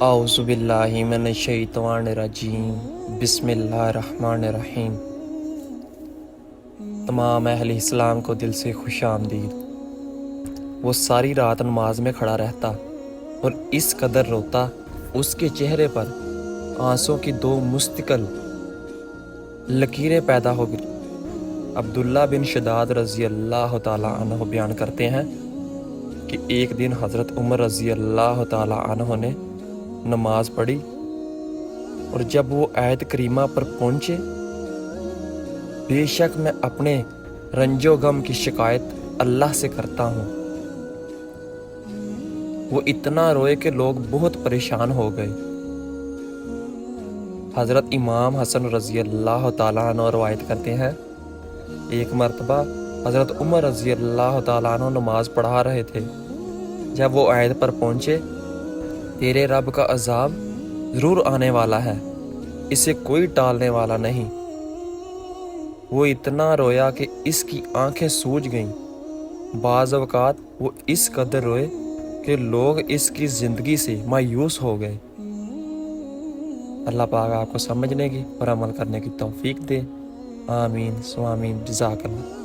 اعوذ باللہ من الشیطان الرجیم بسم اللہ الرحمن الرحیم۔ تمام اہل اسلام کو دل سے خوش آمدید۔ وہ ساری رات نماز میں کھڑا رہتا اور اس قدر روتا اس کے چہرے پر آنسوں کی دو مستقل لکیریں پیدا ہو گئی۔ عبداللہ بن شداد رضی اللہ تعالیٰ عنہ بیان کرتے ہیں کہ ایک دن حضرت عمر رضی اللہ تعالیٰ عنہ نے نماز پڑھی اور جب وہ آیت کریمہ پر پہنچے، بے شک میں اپنے رنج و غم کی شکایت اللہ سے کرتا ہوں، وہ اتنا روئے کہ لوگ بہت پریشان ہو گئے۔ حضرت امام حسن رضی اللہ تعالیٰ عنہ روایت کرتے ہیں، ایک مرتبہ حضرت عمر رضی اللہ تعالیٰ عنہ نماز پڑھا رہے تھے۔ جب وہ آیت پر پہنچے، تیرے رب کا عذاب ضرور آنے والا ہے، اسے کوئی ٹالنے والا نہیں، وہ اتنا رویا کہ اس کی آنکھیں سوج گئیں۔ بعض اوقات وہ اس قدر روئے کہ لوگ اس کی زندگی سے مایوس ہو گئے۔ اللہ پاک آپ کو سمجھنے کی اور عمل کرنے کی توفیق دے، آمین سو آمین، جزاک اللہ۔